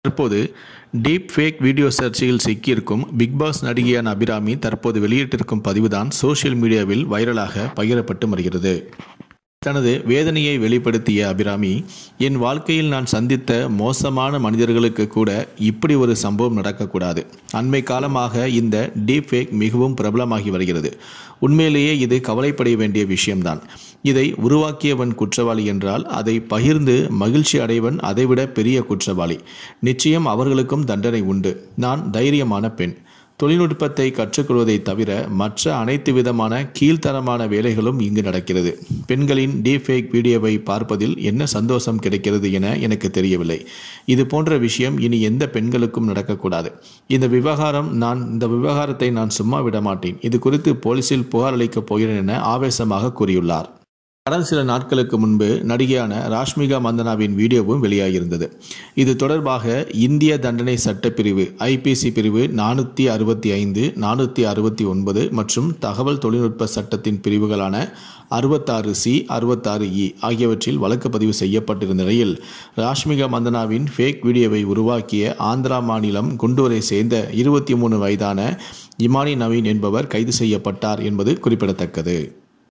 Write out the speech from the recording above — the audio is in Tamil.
தற்போது டீப் ஃபேக் வீடியோ சர்ச்சையில் சிக்கியிருக்கும் பிக் பாஸ் நடிகையான அபிராமி தற்போது வெளியிட்டிருக்கும் பதிவுதான் சோஷியல் மீடியாவில் வைரலாக பகிரப்பட்டு வருகிறது. தனது வேதனையை வெளிப்படுத்திய அபிராமி, என் வாழ்க்கையில் நான் சந்தித்த மோசமான மனிதர்களுக்கு கூட இப்படி ஒரு சம்பவம் நடக்கக்கூடாது. அண்மை காலமாக இந்த டீப் ஃபேக் மிகவும் பிரபலமாகி வருகிறது. உண்மையிலேயே இது கவலைப்பட வேண்டிய விஷயம்தான். இதை உருவாக்கியவன் குற்றவாளி என்றால் அதை பகிர்ந்து மகிழ்ச்சி அடைவன் அதைவிட பெரிய குற்றவாளி. நிச்சயம் அவர்களுக்கும் தண்டனை உண்டு. நான் தைரியமான பெண். தொழில்நுட்பத்தை கற்றுக்கொள்வதை தவிர மற்ற அனைத்து விதமான கீழ்த்தரமான வேலைகளும் இங்கு நடக்கிறது. பெண்களின் டீப்ஃபேக் வீடியோவை பார்ப்பதில் என்ன சந்தோஷம் கிடைக்கிறது என எனக்கு தெரியவில்லை. இது போன்ற விஷயம் இனி எந்த பெண்களுக்கும் நடக்கக்கூடாது. இந்த விவகாரத்தை நான் சும்மா விட மாட்டேன். இது குறித்து போலீசில் புகார் அளிக்கப் போகிறேன் என ஆவேசமாக கூறியுள்ளார். கடந்த சில நாட்களுக்கு முன்பு நடிகையான ராஷ்மிகா மந்தனாவின் வீடியோவும் வெளியாகியிருந்தது. இது தொடர்பாக இந்திய தண்டனை சட்டப்பிரிவு IPC பிரிவு 465, 469 மற்றும் தகவல் தொழில்நுட்ப சட்டத்தின் பிரிவுகளான 66C, 66E ஆகியவற்றில் வழக்கு பதிவு செய்யப்பட்டிருந்த நிலையில் ராஷ்மிகா மந்தனாவின் ஃபேக் வீடியோவை உருவாக்கிய ஆந்திரா மாநிலம் குண்டூரை சேர்ந்த 23 வயதான இமானி நவீன் என்பவர் கைது செய்யப்பட்டார் என்பது குறிப்பிடத்தக்கது.